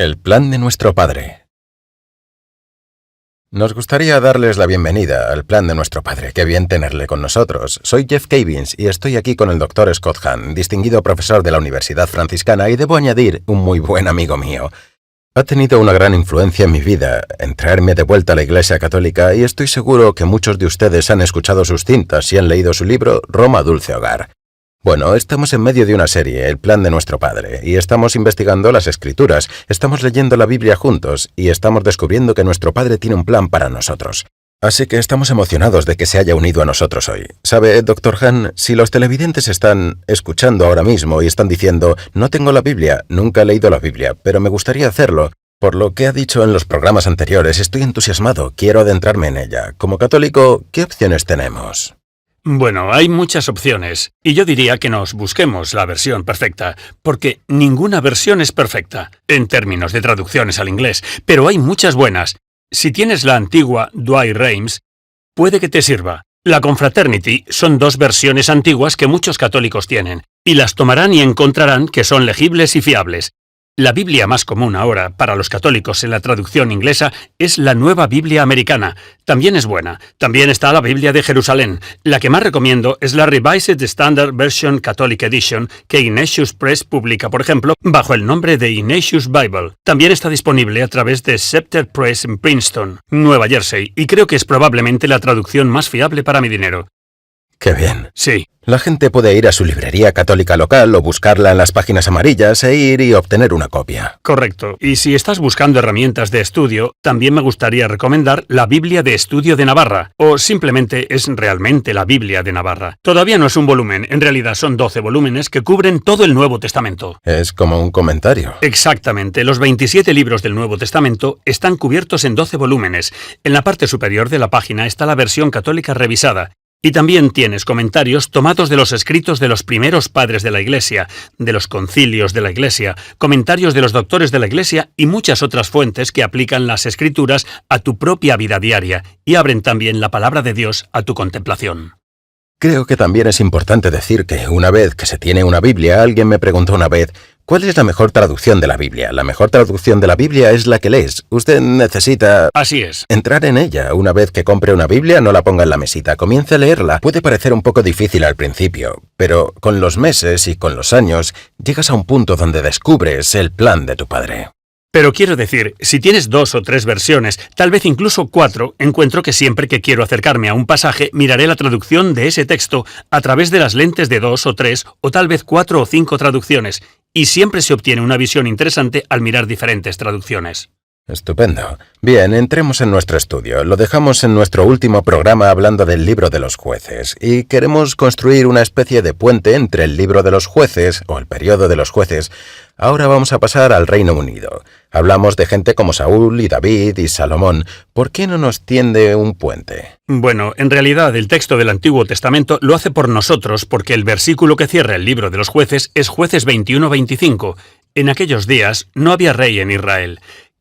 El plan de nuestro Padre. Nos gustaría darles la bienvenida al plan de nuestro Padre. Qué bien tenerle con nosotros. Soy Jeff Cavins y estoy aquí con el Dr. Scott Hahn, distinguido profesor de la Universidad Franciscana y, debo añadir, un muy buen amigo mío. Ha tenido una gran influencia en mi vida, en traerme de vuelta a la Iglesia Católica, y estoy seguro que muchos de ustedes han escuchado sus cintas y han leído su libro Roma Dulce Hogar. Bueno, estamos en medio de una serie, El plan de nuestro Padre, y estamos investigando las Escrituras, estamos leyendo la Biblia juntos, y estamos descubriendo que nuestro Padre tiene un plan para nosotros. Así que estamos emocionados de que se haya unido a nosotros hoy. ¿Sabe, Dr. Hahn? Si los televidentes están escuchando ahora mismo y están diciendo, no tengo la Biblia, nunca he leído la Biblia, pero me gustaría hacerlo, por lo que ha dicho en los programas anteriores, estoy entusiasmado, quiero adentrarme en ella. Como católico, ¿qué opciones tenemos? Bueno, hay muchas opciones, y yo diría que nos busquemos la versión perfecta, porque ninguna versión es perfecta, en términos de traducciones al inglés, pero hay muchas buenas. Si tienes la antigua Douay Rheims, puede que te sirva. La Confraternity son dos versiones antiguas que muchos católicos tienen, y las tomarán y encontrarán que son legibles y fiables. La Biblia más común ahora para los católicos en la traducción inglesa es la Nueva Biblia Americana. También es buena. También está la Biblia de Jerusalén. La que más recomiendo es la Revised Standard Version Catholic Edition que Ignatius Press publica, por ejemplo, bajo el nombre de Ignatius Bible. También está disponible a través de Scepter Press en Princeton, Nueva Jersey, y creo que es probablemente la traducción más fiable para mi dinero. ¡Qué bien! Sí. La gente puede ir a su librería católica local o buscarla en las páginas amarillas e ir y obtener una copia. Correcto. Y si estás buscando herramientas de estudio, también me gustaría recomendar la Biblia de Estudio de Navarra, o simplemente es realmente la Biblia de Navarra. Todavía no es un volumen, en realidad son 12 volúmenes que cubren todo el Nuevo Testamento. Es como un comentario. Exactamente. Los 27 libros del Nuevo Testamento están cubiertos en 12 volúmenes. En la parte superior de la página está la versión católica revisada. Y también tienes comentarios tomados de los escritos de los primeros padres de la Iglesia, de los concilios de la Iglesia, comentarios de los doctores de la Iglesia y muchas otras fuentes que aplican las Escrituras a tu propia vida diaria y abren también la palabra de Dios a tu contemplación. Creo que también es importante decir que una vez que se tiene una Biblia, alguien me preguntó una vez, ¿cuál es la mejor traducción de la Biblia? La mejor traducción de la Biblia es la que lees. Usted necesita... Así es. Entrar en ella. Una vez que compre una Biblia, no la ponga en la mesita. Comience a leerla. Puede parecer un poco difícil al principio, pero con los meses y con los años, llegas a un punto donde descubres el plan de tu Padre. Pero quiero decir, si tienes 2 o 3 versiones, tal vez incluso 4, encuentro que siempre que quiero acercarme a un pasaje, miraré la traducción de ese texto a través de las lentes de 2 o 3 o tal vez 4 o 5 traducciones, y siempre se obtiene una visión interesante al mirar diferentes traducciones. Estupendo. Bien, entremos en nuestro estudio. Lo dejamos en nuestro último programa hablando del libro de los jueces, y queremos construir una especie de puente entre el libro de los jueces, o el periodo de los jueces. Ahora vamos a pasar al Reino Unido. Hablamos de gente como Saúl y David y Salomón. ¿Por qué no nos tiende un puente? Bueno, en realidad el texto del Antiguo Testamento lo hace por nosotros porque el versículo que cierra el libro de los jueces es Jueces 21-25. En aquellos días no había rey en Israel.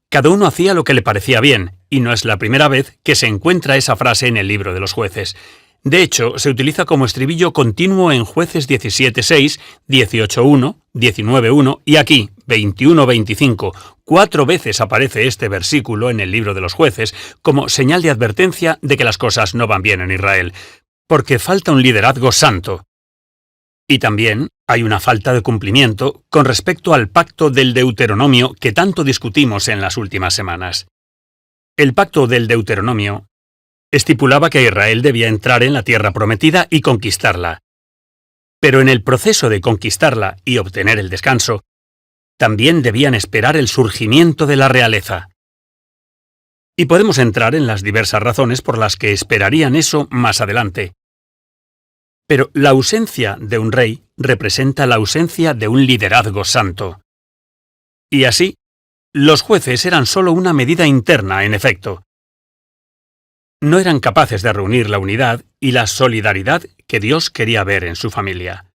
Cada uno hacía lo que le parecía bien, y no es la primera vez que se encuentra esa frase en el libro de los jueces. De hecho, se utiliza como estribillo continuo en Jueces 17:6, 18:1, 19:1 y aquí, 21:25. 4 veces aparece este versículo en el libro de los jueces como señal de advertencia de que las cosas no van bien en Israel, porque falta un liderazgo santo. Y también hay una falta de cumplimiento con respecto al pacto del Deuteronomio que tanto discutimos en las últimas semanas. El pacto del Deuteronomio estipulaba que Israel debía entrar en la tierra prometida y conquistarla. Pero en el proceso de conquistarla y obtener el descanso, también debían esperar el surgimiento de la realeza. Y podemos entrar en las diversas razones por las que esperarían eso más adelante. Pero la ausencia de un rey representa la ausencia de un liderazgo santo. Y así, los jueces eran solo una medida interna, en efecto. No eran capaces de reunir la unidad y la solidaridad que Dios quería ver en su familia.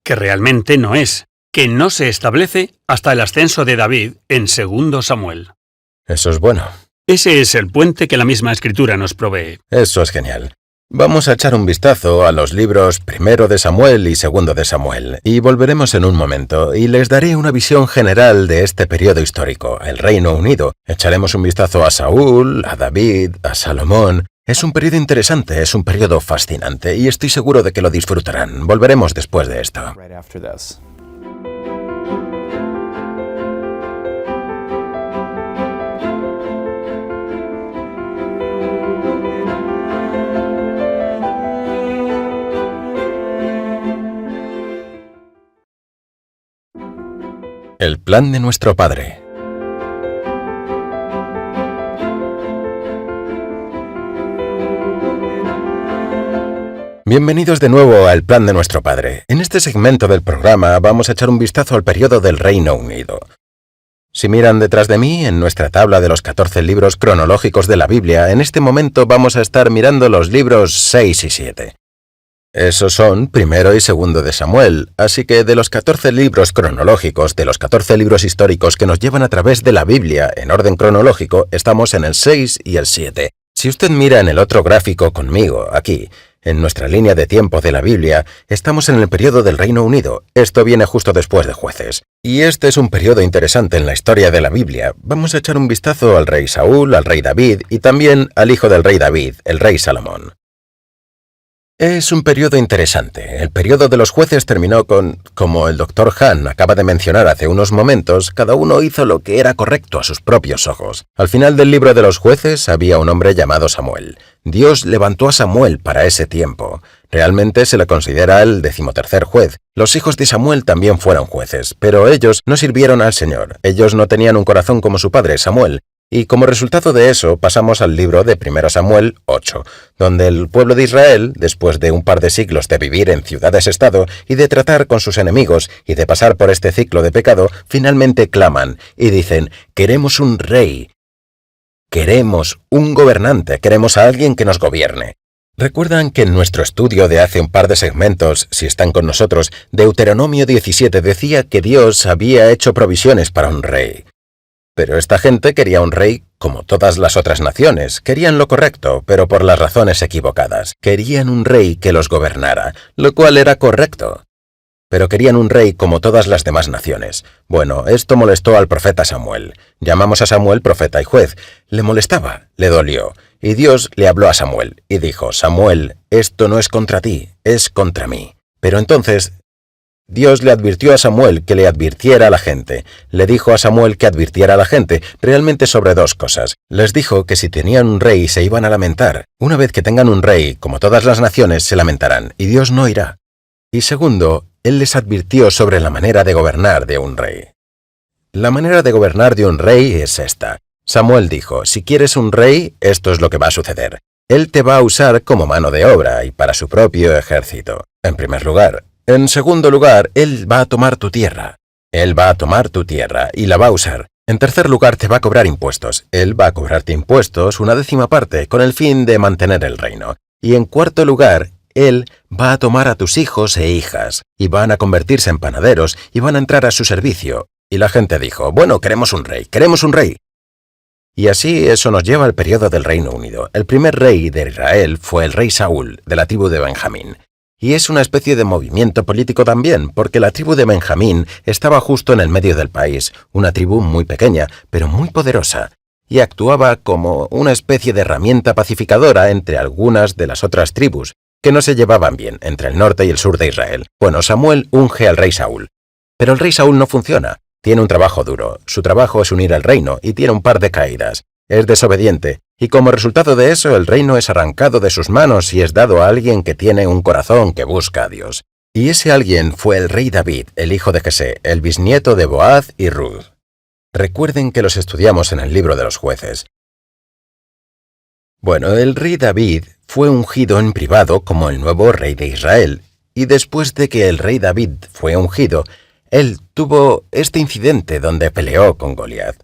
Que realmente no es, que no se establece hasta el ascenso de David en 2 Samuel. Eso es bueno. Ese es el puente que la misma Escritura nos provee. Eso es genial. Vamos a echar un vistazo a los libros primero de Samuel y segundo de Samuel, y volveremos en un momento, y les daré una visión general de este periodo histórico, el Reino Unido. Echaremos un vistazo a Saúl, a David, a Salomón. Es un periodo interesante, es un periodo fascinante, y estoy seguro de que lo disfrutarán. Volveremos después de esto. El plan de nuestro Padre. Bienvenidos de nuevo al plan de nuestro Padre. En este segmento del programa vamos a echar un vistazo al periodo del Reino Unido. Si miran detrás de mí, en nuestra tabla de los 14 libros cronológicos de la Biblia, en este momento vamos a estar mirando los libros 6 y 7. Esos son primero y segundo de Samuel, así que de los 14 libros cronológicos, de los 14 libros históricos que nos llevan a través de la Biblia en orden cronológico, estamos en el 6 y el 7. Si usted mira en el otro gráfico conmigo, aquí, en nuestra línea de tiempo de la Biblia, estamos en el periodo del Reino Unido. Esto viene justo después de Jueces. Y este es un periodo interesante en la historia de la Biblia. Vamos a echar un vistazo al rey Saúl, al rey David y también al hijo del rey David, el rey Salomón. Es un periodo interesante. El periodo de los jueces terminó con, como el Dr. Han acaba de mencionar hace unos momentos, cada uno hizo lo que era correcto a sus propios ojos. Al final del libro de los jueces había un hombre llamado Samuel. Dios levantó a Samuel para ese tiempo. Realmente se le considera el 13º juez. Los hijos de Samuel también fueron jueces, pero ellos no sirvieron al Señor. Ellos no tenían un corazón como su padre Samuel. Y como resultado de eso, pasamos al libro de 1 Samuel 8, donde el pueblo de Israel, después de un par de siglos de vivir en ciudades-estado y de tratar con sus enemigos y de pasar por este ciclo de pecado, finalmente claman y dicen, queremos un rey, queremos un gobernante, queremos a alguien que nos gobierne. ¿Recuerdan que en nuestro estudio de hace un par de segmentos, si están con nosotros, Deuteronomio 17 decía que Dios había hecho provisiones para un rey? Pero esta gente quería un rey como todas las otras naciones. Querían lo correcto, pero por las razones equivocadas. Querían un rey que los gobernara, lo cual era correcto. Pero querían un rey como todas las demás naciones. Bueno, esto molestó al profeta Samuel. Llamamos a Samuel profeta y juez. Le molestaba, le dolió. Y Dios le habló a Samuel y dijo, Samuel, esto no es contra ti, es contra mí. Pero entonces Dios le advirtió a Samuel que le advirtiera a la gente. Le dijo a Samuel que advirtiera a la gente realmente sobre dos cosas. Les dijo que si tenían un rey se iban a lamentar. Una vez que tengan un rey, como todas las naciones, se lamentarán, y Dios no irá. Y segundo, Él les advirtió sobre la manera de gobernar de un rey. La manera de gobernar de un rey es esta. Samuel dijo, si quieres un rey, esto es lo que va a suceder. Él te va a usar como mano de obra y para su propio ejército. En primer lugar. En segundo lugar, Él va a tomar tu tierra. Él va a tomar tu tierra y la va a usar. En tercer lugar, te va a cobrar impuestos. Él va a cobrarte impuestos, una 10ª parte, con el fin de mantener el reino. Y en cuarto lugar, Él va a tomar a tus hijos e hijas, y van a convertirse en panaderos, y van a entrar a su servicio. Y la gente dijo, bueno, queremos un rey, queremos un rey. Y así eso nos lleva al periodo del Reino Unido. El primer rey de Israel fue el rey Saúl, de la tribu de Benjamín. Y es una especie de movimiento político también, porque la tribu de Benjamín estaba justo en el medio del país, una tribu muy pequeña, pero muy poderosa, y actuaba como una especie de herramienta pacificadora entre algunas de las otras tribus, que no se llevaban bien entre el norte y el sur de Israel. Bueno, Samuel unge al rey Saúl. Pero el rey Saúl no funciona, tiene un trabajo duro, su trabajo es unir al reino, y tiene un par de caídas. Es desobediente, y como resultado de eso el reino es arrancado de sus manos y es dado a alguien que tiene un corazón que busca a Dios. Y ese alguien fue el rey David, el hijo de Jesé, el bisnieto de Boaz y Ruth. Recuerden que los estudiamos en el libro de los jueces. Bueno, el rey David fue ungido en privado como el nuevo rey de Israel, y después de que el rey David fue ungido, él tuvo este incidente donde peleó con Goliat.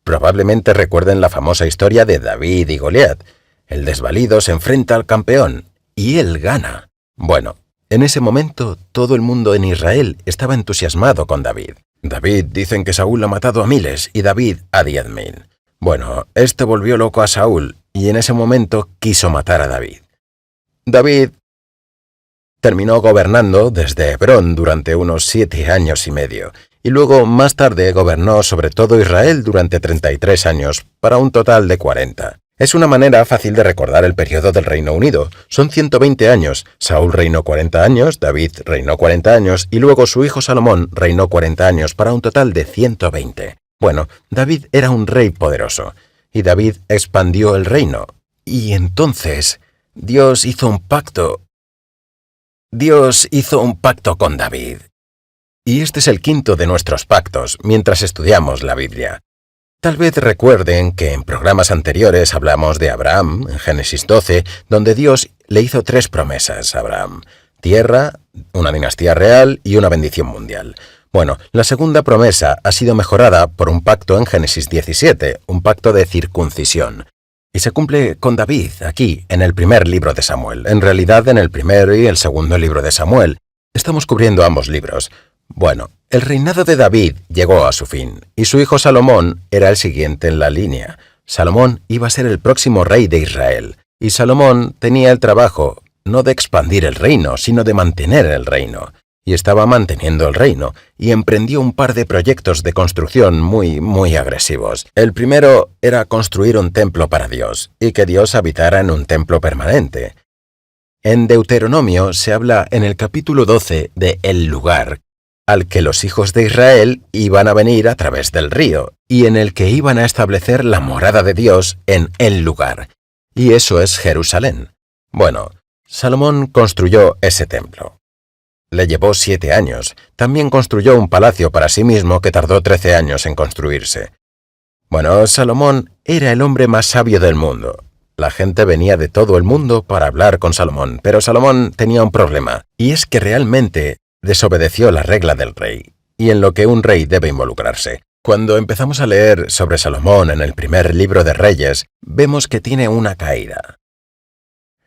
Probablemente recuerden la famosa historia de David y Goliat. El desvalido se enfrenta al campeón, y él gana. Bueno, en ese momento todo el mundo en Israel estaba entusiasmado con David. David dicen que Saúl ha matado a miles y David a 10.000. Bueno, esto volvió loco a Saúl, y en ese momento quiso matar a David. David terminó gobernando desde Hebrón durante unos 7 años y medio, y luego más tarde gobernó sobre todo Israel durante 33 años, para un total de 40. Es una manera fácil de recordar el periodo del Reino Unido. Son 120 años. Saúl reinó 40 años, David reinó 40 años, y luego su hijo Salomón reinó 40 años, para un total de 120. Bueno, David era un rey poderoso, y David expandió el reino. Y entonces, Dios hizo un pacto con David. Y este es el quinto de nuestros pactos mientras estudiamos la Biblia. Tal vez recuerden que en programas anteriores hablamos de Abraham, en Génesis 12, donde Dios le hizo 3 promesas a Abraham: tierra, una dinastía real y una bendición mundial. Bueno, la segunda promesa ha sido mejorada por un pacto en Génesis 17, un pacto de circuncisión. Y se cumple con David, aquí, en el primer libro de Samuel. En realidad, en el primero y el segundo libro de Samuel. Estamos cubriendo ambos libros. Bueno, el reinado de David llegó a su fin, y su hijo Salomón era el siguiente en la línea. Salomón iba a ser el próximo rey de Israel, y Salomón tenía el trabajo, no de expandir el reino, sino de mantener el reino. Y estaba manteniendo el reino, y emprendió un par de proyectos de construcción muy agresivos. El primero era construir un templo para Dios, y que Dios habitara en un templo permanente. En Deuteronomio se habla en el capítulo 12 de el lugar, al que los hijos de Israel iban a venir a través del río, y en el que iban a establecer la morada de Dios en el lugar. Y eso es Jerusalén. Bueno, Salomón construyó ese templo. Le llevó 7 años. También construyó un palacio para sí mismo que tardó 13 años en construirse. Bueno, Salomón era el hombre más sabio del mundo. La gente venía de todo el mundo para hablar con Salomón, pero Salomón tenía un problema, y es que realmente desobedeció la regla del rey, y en lo que un rey debe involucrarse. Cuando empezamos a leer sobre Salomón en el primer libro de Reyes, vemos que tiene una caída.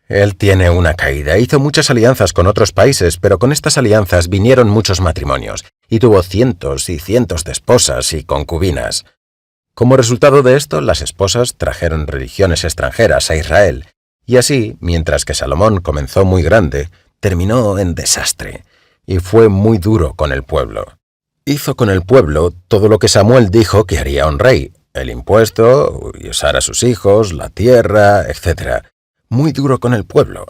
Él tiene una caída. Hizo muchas alianzas con otros países, pero con estas alianzas vinieron muchos matrimonios, y tuvo cientos y cientos de esposas y concubinas. Como resultado de esto, las esposas trajeron religiones extranjeras a Israel, y así, mientras que Salomón comenzó muy grande, terminó en desastre, y fue muy duro con el pueblo. Hizo con el pueblo todo lo que Samuel dijo que haría un rey: el impuesto, y usar a sus hijos, la tierra, etc. Muy duro con el pueblo.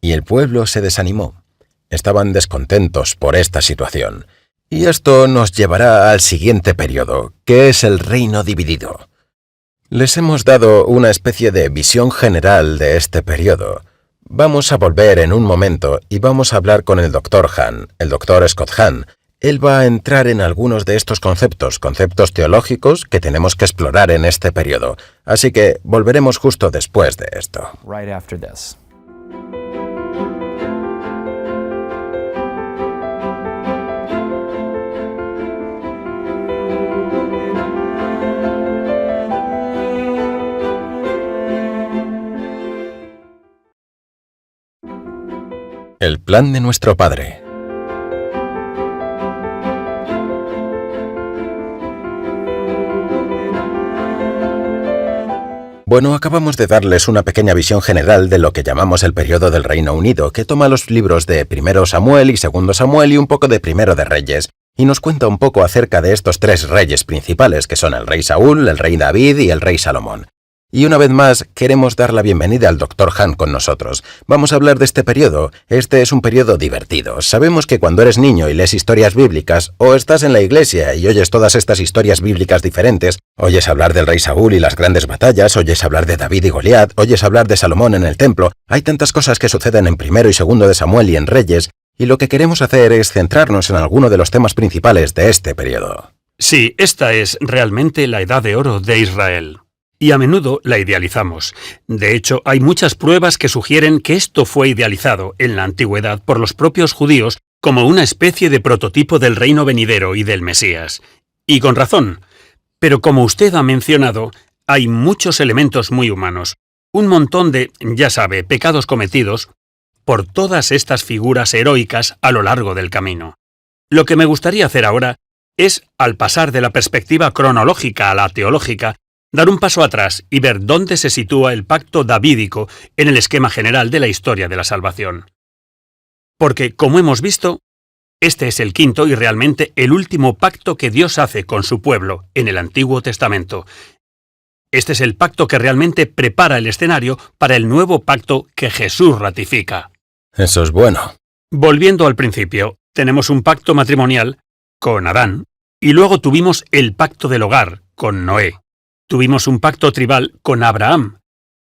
Y el pueblo se desanimó. Estaban descontentos por esta situación. Y esto nos llevará al siguiente periodo, que es el reino dividido. Les hemos dado una especie de visión general de este periodo. Vamos a volver en un momento y vamos a hablar con el Dr. Hahn, el Dr. Scott Hahn. Él va a entrar en algunos de estos conceptos teológicos que tenemos que explorar en este periodo. Así que volveremos justo después de esto. Right after this. El plan de nuestro Padre. Bueno, acabamos de darles una pequeña visión general de lo que llamamos el periodo del Reino Unido, que toma los libros de Primero Samuel y Segundo Samuel y un poco de Primero de Reyes, y nos cuenta un poco acerca de estos 3 reyes principales, que son el rey Saúl, el rey David y el rey Salomón. Y una vez más, queremos dar la bienvenida al Dr. Hahn con nosotros. Vamos a hablar de este periodo. Este es un periodo divertido. Sabemos que cuando eres niño y lees historias bíblicas, o estás en la iglesia y oyes todas estas historias bíblicas diferentes, oyes hablar del rey Saúl y las grandes batallas, oyes hablar de David y Goliat, oyes hablar de Salomón en el templo. Hay tantas cosas que suceden en Primero y Segundo de Samuel y en Reyes, y lo que queremos hacer es centrarnos en alguno de los temas principales de este periodo. Sí, esta es realmente la edad de oro de Israel. Y a menudo la idealizamos. De hecho, hay muchas pruebas que sugieren que esto fue idealizado en la antigüedad por los propios judíos como una especie de prototipo del reino venidero y del Mesías. Y con razón. Pero como usted ha mencionado, hay muchos elementos muy humanos. Un montón de, ya sabe, pecados cometidos por todas estas figuras heroicas a lo largo del camino. Lo que me gustaría hacer ahora es, al pasar de la perspectiva cronológica a la teológica, dar un paso atrás y ver dónde se sitúa el pacto davídico en el esquema general de la historia de la salvación. Porque, como hemos visto, este es el quinto y realmente el último pacto que Dios hace con su pueblo en el Antiguo Testamento. Este es el pacto que realmente prepara el escenario para el nuevo pacto que Jesús ratifica. Eso es bueno. Volviendo al principio, tenemos un pacto matrimonial con Adán y luego tuvimos el pacto del hogar con Noé. Tuvimos un pacto tribal con Abraham.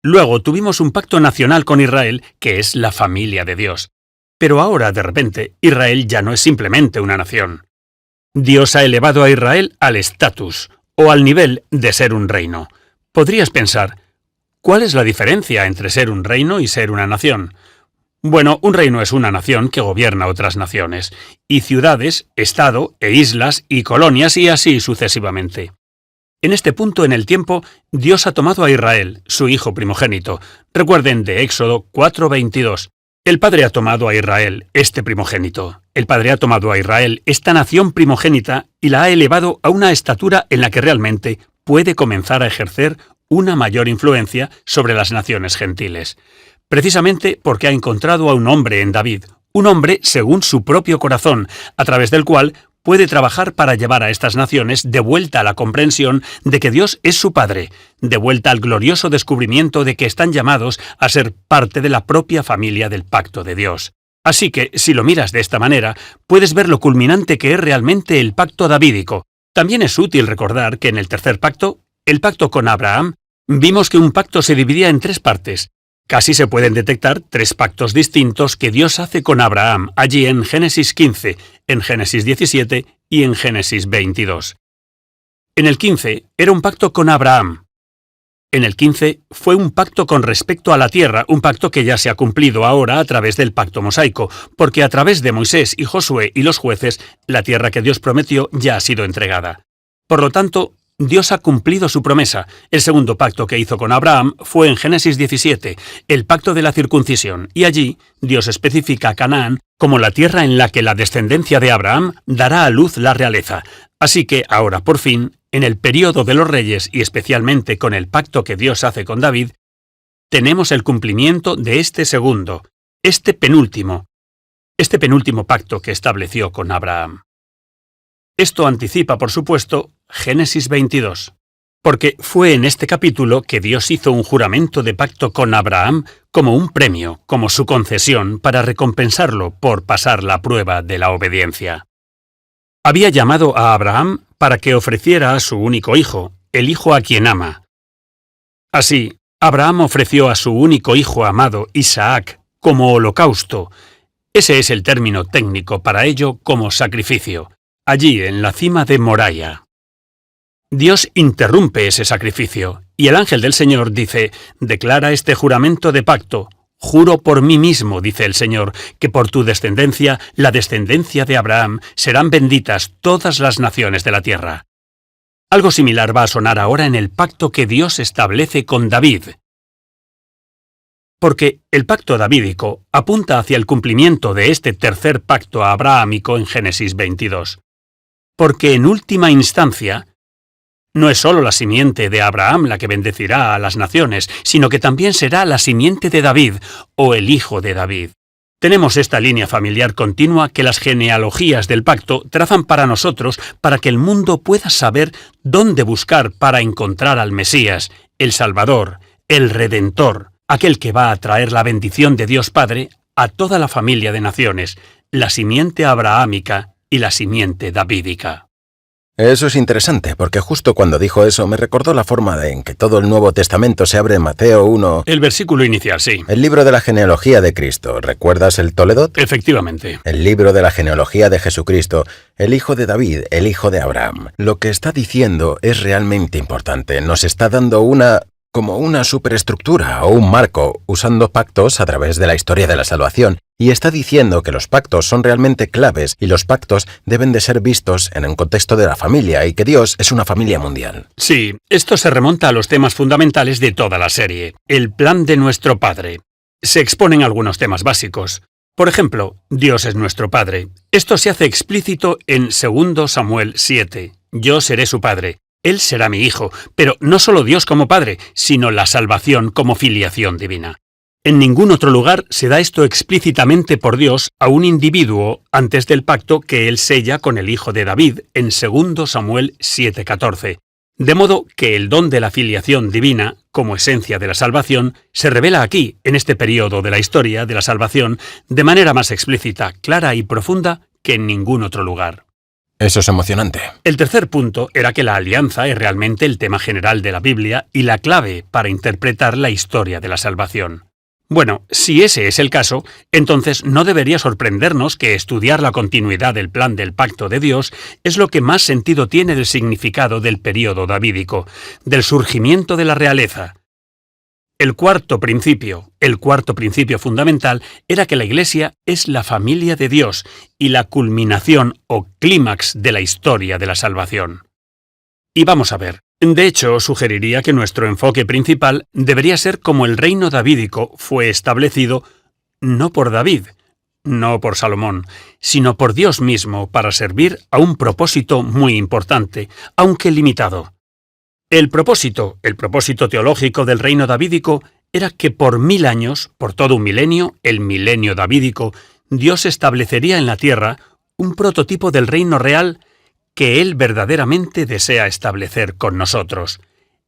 Luego tuvimos un pacto nacional con Israel, que es la familia de Dios. Pero ahora, de repente, Israel ya no es simplemente una nación. Dios ha elevado a Israel al estatus, o al nivel de ser un reino. Podrías pensar, ¿cuál es la diferencia entre ser un reino y ser una nación? Bueno, un reino es una nación que gobierna otras naciones, y ciudades, estado, e islas, y colonias, y así sucesivamente. En este punto en el tiempo, Dios ha tomado a Israel, su hijo primogénito. Recuerden de Éxodo 4:22. El Padre ha tomado a Israel, este primogénito. El Padre ha tomado a Israel, esta nación primogénita, y la ha elevado a una estatura en la que realmente puede comenzar a ejercer una mayor influencia sobre las naciones gentiles. Precisamente porque ha encontrado a un hombre en David, un hombre según su propio corazón, a través del cual puede trabajar para llevar a estas naciones de vuelta a la comprensión de que Dios es su Padre, de vuelta al glorioso descubrimiento de que están llamados a ser parte de la propia familia del pacto de Dios. Así que, si lo miras de esta manera, puedes ver lo culminante que es realmente el pacto davídico. También es útil recordar que en el tercer pacto, el pacto con Abraham, vimos que un pacto se dividía en tres partes. Casi se pueden detectar tres pactos distintos que Dios hace con Abraham, allí en Génesis 15, en Génesis 17 y en Génesis 22. En el 15 era un pacto con Abraham. En el 15 fue un pacto con respecto a la tierra, un pacto que ya se ha cumplido ahora a través del pacto mosaico, porque a través de Moisés y Josué y los jueces, la tierra que Dios prometió ya ha sido entregada. Por lo tanto, Dios ha cumplido su promesa. El segundo pacto que hizo con Abraham fue en Génesis 17, el pacto de la circuncisión, y allí Dios especifica a Canaán como la tierra en la que la descendencia de Abraham dará a luz la realeza. Así que ahora, por fin, en el período de los reyes y especialmente con el pacto que Dios hace con David, tenemos el cumplimiento de este segundo, este penúltimo pacto que estableció con Abraham. Esto anticipa, por supuesto, Génesis 22, porque fue en este capítulo que Dios hizo un juramento de pacto con Abraham como un premio, como su concesión para recompensarlo por pasar la prueba de la obediencia. Había llamado a Abraham para que ofreciera a su único hijo, el hijo a quien ama. Así, Abraham ofreció a su único hijo amado, Isaac, como holocausto. Ese es el término técnico para ello, como sacrificio, allí en la cima de Moriah. Dios interrumpe ese sacrificio, y el ángel del Señor dice, declara este juramento de pacto. Juro por mí mismo, dice el Señor, que por tu descendencia, la descendencia de Abraham, serán benditas todas las naciones de la tierra. Algo similar va a sonar ahora en el pacto que Dios establece con David. Porque el pacto davídico apunta hacia el cumplimiento de este tercer pacto abrahámico en Génesis 22. Porque en última instancia, no es solo la simiente de Abraham la que bendecirá a las naciones, sino que también será la simiente de David, o el hijo de David. Tenemos esta línea familiar continua que las genealogías del pacto trazan para nosotros para que el mundo pueda saber dónde buscar para encontrar al Mesías, el Salvador, el Redentor, aquel que va a traer la bendición de Dios Padre a toda la familia de naciones, la simiente abrahámica y la simiente davídica. Eso es interesante, porque justo cuando dijo eso me recordó la forma en que todo el Nuevo Testamento se abre en Mateo 1. El versículo inicial, sí. El libro de la genealogía de Cristo. ¿Recuerdas el Toledot? Efectivamente. El libro de la genealogía de Jesucristo, el hijo de David, el hijo de Abraham. Lo que está diciendo es realmente importante. Nos está dando como una superestructura o un marco, usando pactos a través de la historia de la salvación, y está diciendo que los pactos son realmente claves y los pactos deben de ser vistos en un contexto de la familia y que Dios es una familia mundial. Sí, esto se remonta a los temas fundamentales de toda la serie, el plan de nuestro Padre. Se exponen algunos temas básicos. Por ejemplo, Dios es nuestro Padre. Esto se hace explícito en 2 Samuel 7. Yo seré su Padre. Él será mi hijo, pero no solo Dios como Padre, sino la salvación como filiación divina. En ningún otro lugar se da esto explícitamente por Dios a un individuo antes del pacto que él sella con el hijo de David en 2 Samuel 7:14. De modo que el don de la filiación divina, como esencia de la salvación, se revela aquí, en este periodo de la historia de la salvación, de manera más explícita, clara y profunda que en ningún otro lugar. Eso es emocionante. El tercer punto era que la alianza es realmente el tema general de la Biblia y la clave para interpretar la historia de la salvación. Bueno, si ese es el caso, entonces no debería sorprendernos que estudiar la continuidad del plan del pacto de Dios es lo que más sentido tiene del significado del período davídico, del surgimiento de la realeza. El cuarto principio fundamental, era que la Iglesia es la familia de Dios y la culminación o clímax de la historia de la salvación. Y vamos a ver. De hecho, sugeriría que nuestro enfoque principal debería ser como el reino davídico fue establecido no por David, no por Salomón, sino por Dios mismo para servir a un propósito muy importante, aunque limitado. El propósito teológico del reino davídico era que por 1000 años, por todo un milenio, el milenio davídico, Dios establecería en la tierra un prototipo del reino real que Él verdaderamente desea establecer con nosotros,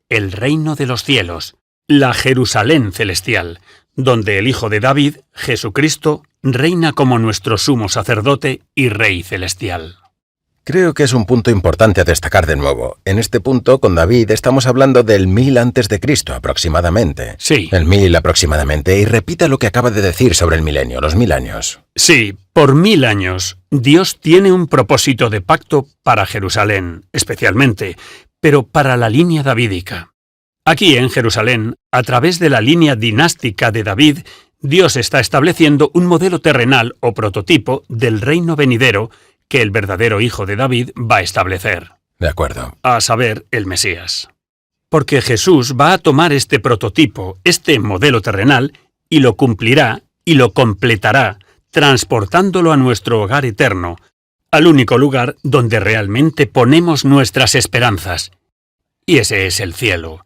el reino de los cielos, la Jerusalén celestial, donde el Hijo de David, Jesucristo, reina como nuestro sumo sacerdote y Rey celestial. Creo que es un punto importante a destacar de nuevo. En este punto, con David, estamos hablando del 1000 antes de Cristo, aproximadamente. Sí. El 1000 aproximadamente. Y repita lo que acaba de decir sobre el milenio, los 1000 años. Sí, por 1000 años, Dios tiene un propósito de pacto para Jerusalén, especialmente, pero para la línea davídica. Aquí en Jerusalén, a través de la línea dinástica de David, Dios está estableciendo un modelo terrenal o prototipo del reino venidero que el verdadero hijo de David va a establecer. De acuerdo. A saber, el Mesías. Porque Jesús va a tomar este prototipo, este modelo terrenal, y lo cumplirá y lo completará, transportándolo a nuestro hogar eterno, al único lugar donde realmente ponemos nuestras esperanzas. Y ese es el cielo.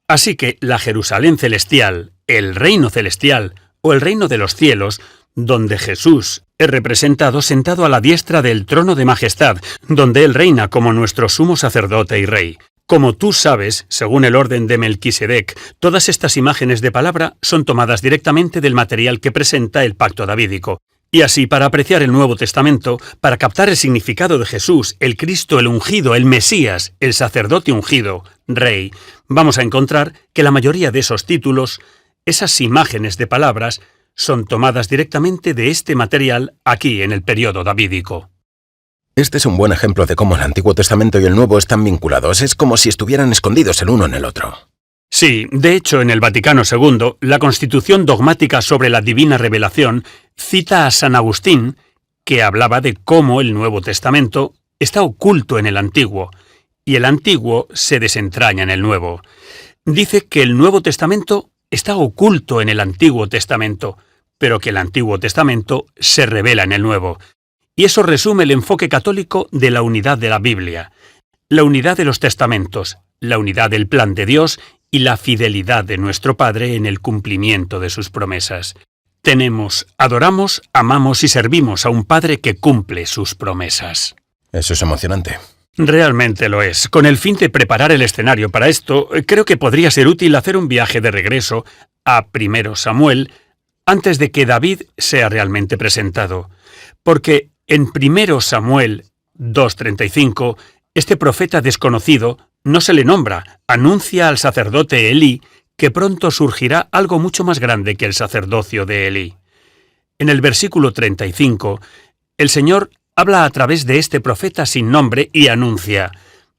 Así que la Jerusalén celestial, el reino celestial o el reino de los cielos, donde Jesús es representado sentado a la diestra del trono de majestad, donde Él reina como nuestro sumo sacerdote y rey. Como tú sabes, según el orden de Melquisedec, todas estas imágenes de palabra son tomadas directamente del material que presenta el pacto davídico. Y así, para apreciar el Nuevo Testamento, para captar el significado de Jesús, el Cristo, el ungido, el Mesías, el sacerdote ungido, rey, vamos a encontrar que la mayoría de esos títulos, esas imágenes de palabras, son tomadas directamente de este material aquí en el período davídico. Este es un buen ejemplo de cómo el Antiguo Testamento y el Nuevo están vinculados. Es como si estuvieran escondidos el uno en el otro. Sí, de hecho, en el Vaticano II, la Constitución dogmática sobre la divina revelación cita a San Agustín, que hablaba de cómo el Nuevo Testamento está oculto en el Antiguo, y el Antiguo se desentraña en el Nuevo. Dice que el Nuevo Testamento está oculto en el Antiguo Testamento, pero que el Antiguo Testamento se revela en el Nuevo. Y eso resume el enfoque católico de la unidad de la Biblia, la unidad de los testamentos, la unidad del plan de Dios y la fidelidad de nuestro Padre en el cumplimiento de sus promesas. Adoramos, amamos y servimos a un Padre que cumple sus promesas. Eso es emocionante. Realmente lo es. Con el fin de preparar el escenario para esto, creo que podría ser útil hacer un viaje de regreso a 1 Samuel antes de que David sea realmente presentado. Porque en 1 Samuel 2:35, este profeta desconocido no se le nombra, anuncia al sacerdote Elí que pronto surgirá algo mucho más grande que el sacerdocio de Elí. En el versículo 35, el Señor habla a través de este profeta sin nombre y anuncia: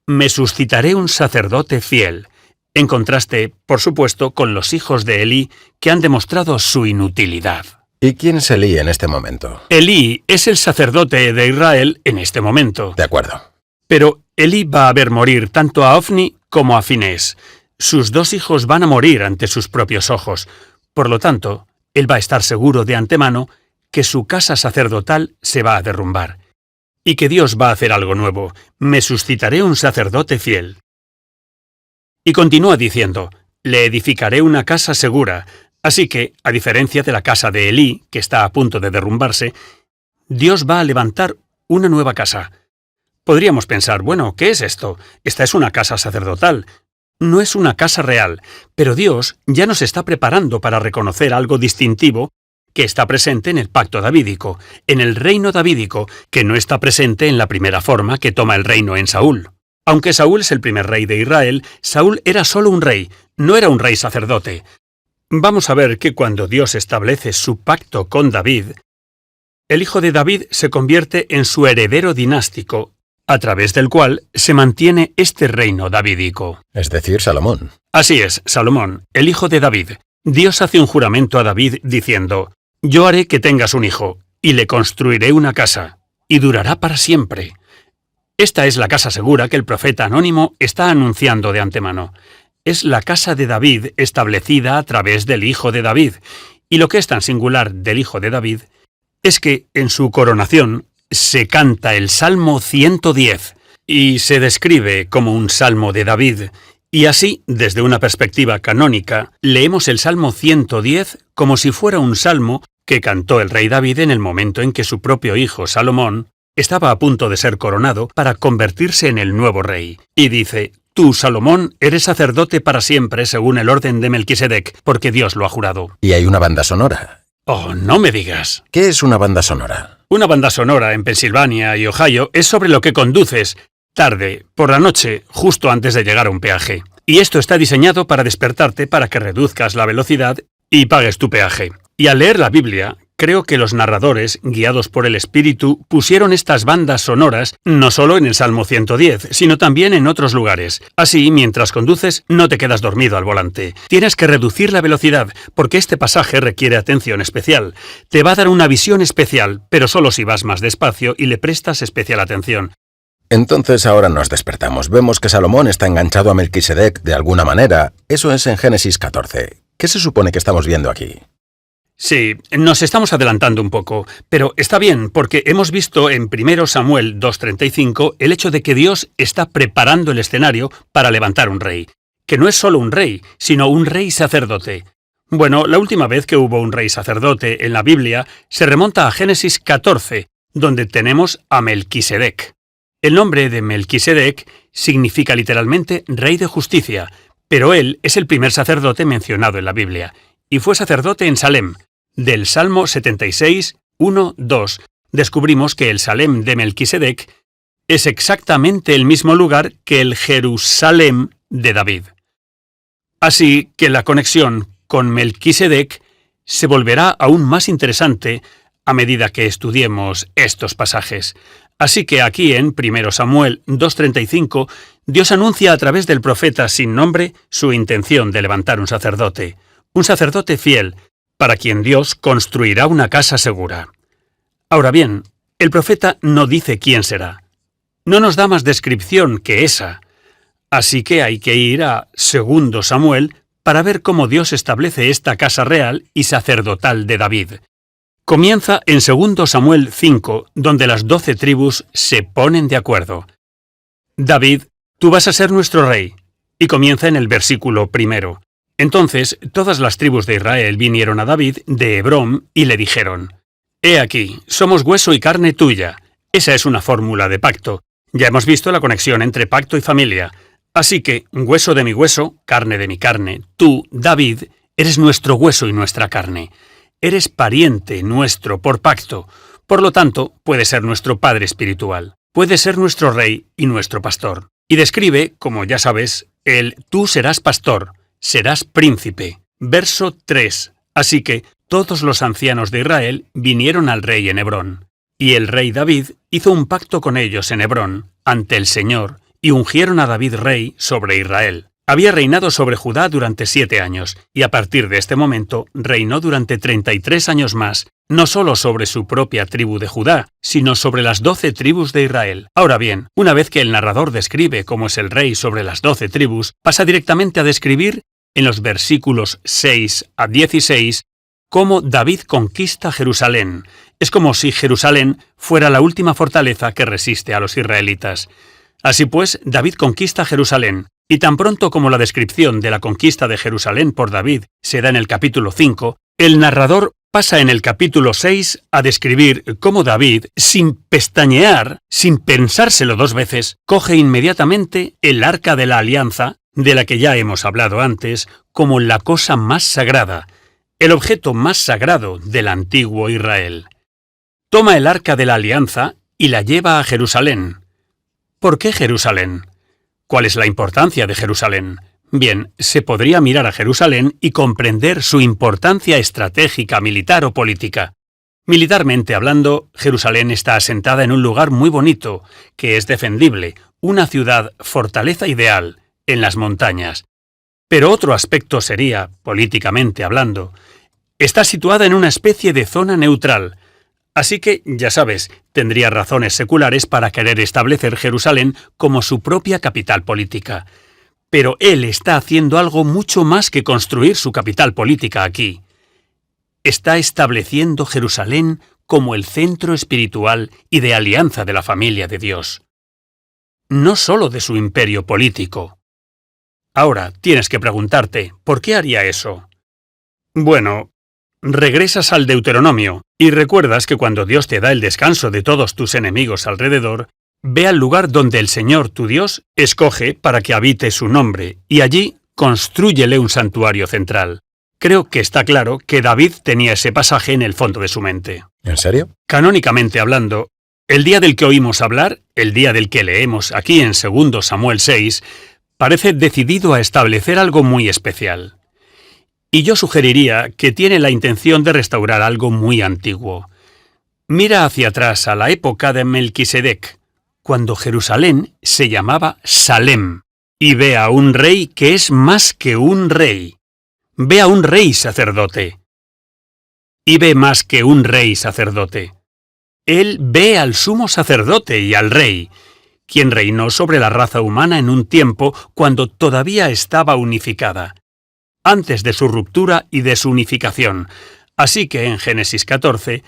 «Me suscitaré un sacerdote fiel», en contraste, por supuesto, con los hijos de Elí que han demostrado su inutilidad. ¿Y quién es Elí en este momento? Elí es el sacerdote de Israel en este momento. De acuerdo. Pero Elí va a ver morir tanto a Ofni como a Finés. Sus 2 hijos van a morir ante sus propios ojos. Por lo tanto, él va a estar seguro de antemano que su casa sacerdotal se va a derrumbar. Y que Dios va a hacer algo nuevo. «Me suscitaré un sacerdote fiel». Y continúa diciendo, le edificaré una casa segura. Así que, a diferencia de la casa de Elí, que está a punto de derrumbarse, Dios va a levantar una nueva casa. Podríamos pensar, bueno, ¿qué es esto? Esta es una casa sacerdotal. No es una casa real, pero Dios ya nos está preparando para reconocer algo distintivo que está presente en el pacto davídico, en el reino davídico, que no está presente en la primera forma que toma el reino en Saúl. Aunque Saúl es el primer rey de Israel, Saúl era solo un rey, no era un rey sacerdote. Vamos a ver que cuando Dios establece su pacto con David, el hijo de David se convierte en su heredero dinástico, a través del cual se mantiene este reino davídico. Es decir, Salomón. Así es, Salomón, el hijo de David. Dios hace un juramento a David diciendo, «Yo haré que tengas un hijo, y le construiré una casa, y durará para siempre». Esta es la casa segura que el profeta anónimo está anunciando de antemano. Es la casa de David establecida a través del hijo de David. Y lo que es tan singular del hijo de David es que en su coronación se canta el Salmo 110 y se describe como un salmo de David. Y así, desde una perspectiva canónica, leemos el Salmo 110 como si fuera un salmo que cantó el rey David en el momento en que su propio hijo Salomón estaba a punto de ser coronado para convertirse en el nuevo rey. Y dice, «Tú, Salomón, eres sacerdote para siempre según el orden de Melquisedec, porque Dios lo ha jurado». Y hay una banda sonora. Oh, no me digas. ¿Qué es una banda sonora? Una banda sonora en Pensilvania y Ohio es sobre lo que conduces tarde, por la noche, justo antes de llegar a un peaje. Y esto está diseñado para despertarte para que reduzcas la velocidad y pagues tu peaje. Y al leer la Biblia, creo que los narradores, guiados por el Espíritu, pusieron estas bandas sonoras no solo en el Salmo 110, sino también en otros lugares. Así, mientras conduces, no te quedas dormido al volante. Tienes que reducir la velocidad, porque este pasaje requiere atención especial. Te va a dar una visión especial, pero solo si vas más despacio y le prestas especial atención. Entonces ahora nos despertamos. Vemos que Salomón está enganchado a Melquisedec de alguna manera. Eso es en Génesis 14. ¿Qué se supone que estamos viendo aquí? Sí, nos estamos adelantando un poco, pero está bien porque hemos visto en 1 Samuel 2:35 el hecho de que Dios está preparando el escenario para levantar un rey, que no es solo un rey, sino un rey sacerdote. Bueno, la última vez que hubo un rey sacerdote en la Biblia se remonta a Génesis 14, donde tenemos a Melquisedec. El nombre de Melquisedec significa literalmente rey de justicia, pero él es el primer sacerdote mencionado en la Biblia, y fue sacerdote en Salem. Del Salmo 76, 1, 2, descubrimos que el Salem de Melquisedec es exactamente el mismo lugar que el Jerusalén de David. Así que la conexión con Melquisedec se volverá aún más interesante a medida que estudiemos estos pasajes. Así que aquí en 1 Samuel 2:35, Dios anuncia a través del profeta sin nombre su intención de levantar un sacerdote fiel, para quien Dios construirá una casa segura. Ahora bien, el profeta no dice quién será. No nos da más descripción que esa. Así que hay que ir a 2 Samuel para ver cómo Dios establece esta casa real y sacerdotal de David. Comienza en 2 Samuel 5, donde las 12 tribus se ponen de acuerdo. David, tú vas a ser nuestro rey. Y comienza en el versículo 1. Entonces todas las tribus de Israel vinieron a David de Hebrón y le dijeron, «He aquí, somos hueso y carne tuya». Esa es una fórmula de pacto. Ya hemos visto la conexión entre pacto y familia. Así que, hueso de mi hueso, carne de mi carne, tú, David, eres nuestro hueso y nuestra carne. Eres pariente nuestro por pacto. Por lo tanto, puede ser nuestro padre espiritual. Puede ser nuestro rey y nuestro pastor. Y describe, como ya sabes, el «tú serás pastor». Serás príncipe. Verso 3. Así que todos los ancianos de Israel vinieron al rey en Hebrón. Y el rey David hizo un pacto con ellos en Hebrón, ante el Señor, y ungieron a David rey sobre Israel. Había reinado sobre Judá durante 7 años, y a partir de este momento reinó durante 33 años más, no solo sobre su propia tribu de Judá, sino sobre las 12 tribus de Israel. Ahora bien, una vez que el narrador describe cómo es el rey sobre las 12 tribus, pasa directamente a describir, en los versículos 6 a 16, cómo David conquista Jerusalén. Es como si Jerusalén fuera la última fortaleza que resiste a los israelitas. Así pues, David conquista Jerusalén, Y tan pronto como la descripción de la conquista de Jerusalén por David se da en el capítulo 5, el narrador pasa en el capítulo 6 a describir cómo David, sin pestañear, sin pensárselo dos veces, coge inmediatamente el arca de la alianza, de la que ya hemos hablado antes, como la cosa más sagrada, el objeto más sagrado del antiguo Israel. Toma el arca de la alianza y la lleva a Jerusalén. ¿Por qué Jerusalén? ¿Cuál es la importancia de Jerusalén? Bien, se podría mirar a Jerusalén y comprender su importancia estratégica, militar o política. Militarmente hablando, Jerusalén está asentada en un lugar muy bonito, que es defendible, una ciudad fortaleza ideal, en las montañas. Pero otro aspecto sería, políticamente hablando, está situada en una especie de zona neutral. Así que, ya sabes, tendría razones seculares para querer establecer Jerusalén como su propia capital política. Pero él está haciendo algo mucho más que construir su capital política aquí. Está estableciendo Jerusalén como el centro espiritual y de alianza de la familia de Dios. No solo de su imperio político. Ahora, tienes que preguntarte, ¿por qué haría eso? Bueno, regresas al Deuteronomio y recuerdas que cuando Dios te da el descanso de todos tus enemigos alrededor, ve al lugar donde el Señor, tu Dios, escoge para que habite su nombre, y allí constrúyele un santuario central. Creo que está claro que David tenía ese pasaje en el fondo de su mente. ¿En serio? Canónicamente hablando, el día del que oímos hablar, el día del que leemos aquí en 2 Samuel 6, parece decidido a establecer algo muy especial. Y yo sugeriría que tiene la intención de restaurar algo muy antiguo. Mira hacia atrás a la época de Melquisedec, cuando Jerusalén se llamaba Salem, y ve a un rey que es más que un rey. Ve a un rey sacerdote. Y ve más que un rey sacerdote. Él ve al sumo sacerdote y al rey, quien reinó sobre la raza humana en un tiempo cuando todavía estaba unificada, antes de su ruptura y de su unificación. Así que en Génesis 14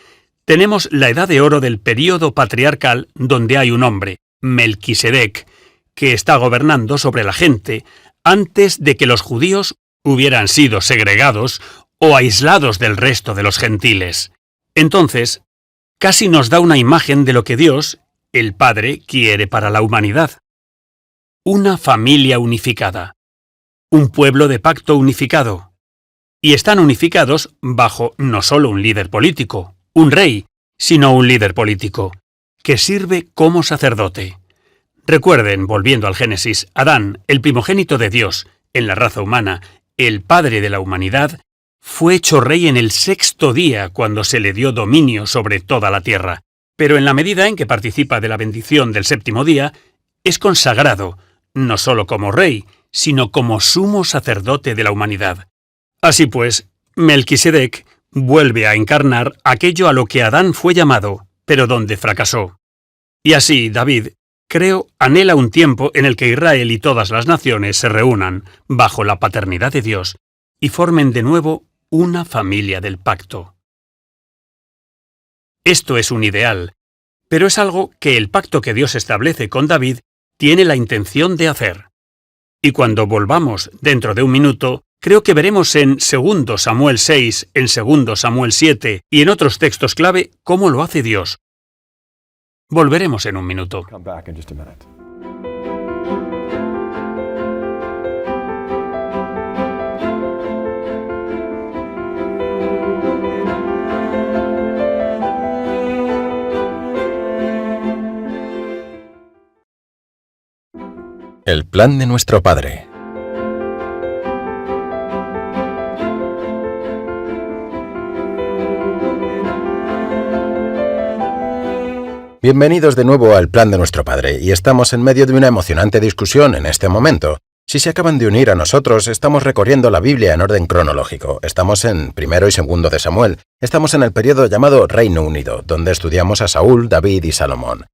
tenemos la edad de oro del período patriarcal donde hay un hombre, Melquisedec, que está gobernando sobre la gente antes de que los judíos hubieran sido segregados o aislados del resto de los gentiles. Entonces, casi nos da una imagen de lo que Dios, el Padre, quiere para la humanidad. Una familia unificada. Un pueblo de pacto unificado. Y están unificados bajo no solo un líder político, un rey, sino un líder político, que sirve como sacerdote. Recuerden, volviendo al Génesis, Adán, el primogénito de Dios, en la raza humana, el padre de la humanidad, fue hecho rey en el 6º día cuando se le dio dominio sobre toda la tierra. Pero en la medida en que participa de la bendición del 7º día, es consagrado, no solo como rey, sino como sumo sacerdote de la humanidad. Así pues, Melquisedec vuelve a encarnar aquello a lo que Adán fue llamado, pero donde fracasó. Y así, David, creo, anhela un tiempo en el que Israel y todas las naciones se reúnan bajo la paternidad de Dios y formen de nuevo una familia del pacto. Esto es un ideal, pero es algo que el pacto que Dios establece con David tiene la intención de hacer. Y cuando volvamos dentro de un minuto, creo que veremos en 2 Samuel 6, en 2 Samuel 7 y en otros textos clave cómo lo hace Dios. Volveremos en un minuto. El plan de nuestro Padre. Bienvenidos de nuevo al plan de nuestro Padre, y estamos en medio de una emocionante discusión en este momento. Si se acaban de unir a nosotros, estamos recorriendo la Biblia en orden cronológico. Estamos en 1 y 2 de Samuel. Estamos en el periodo llamado Reino Unido, donde estudiamos a Saúl, David y Salomón.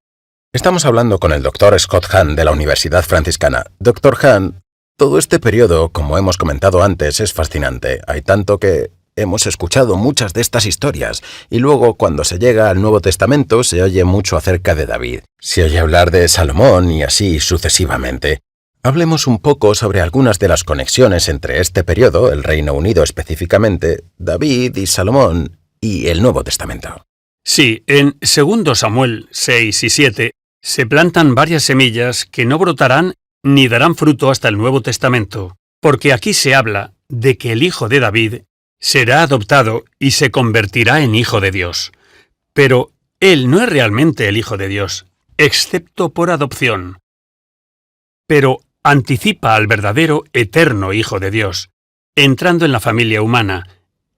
Estamos hablando con el Dr. Scott Hahn de la Universidad Franciscana. Dr. Hahn, todo este periodo, como hemos comentado antes, es fascinante. Hay tanto que hemos escuchado muchas de estas historias, y luego cuando se llega al Nuevo Testamento se oye mucho acerca de David. Se oye hablar de Salomón y así sucesivamente. Hablemos un poco sobre algunas de las conexiones entre este periodo, el Reino Unido específicamente, David y Salomón, y el Nuevo Testamento. Sí, en 2 Samuel 6 y 7 se plantan varias semillas que no brotarán ni darán fruto hasta el Nuevo Testamento, porque aquí se habla de que el hijo de David será adoptado y se convertirá en hijo de Dios. Pero él no es realmente el hijo de Dios, excepto por adopción. Pero anticipa al verdadero eterno hijo de Dios, entrando en la familia humana,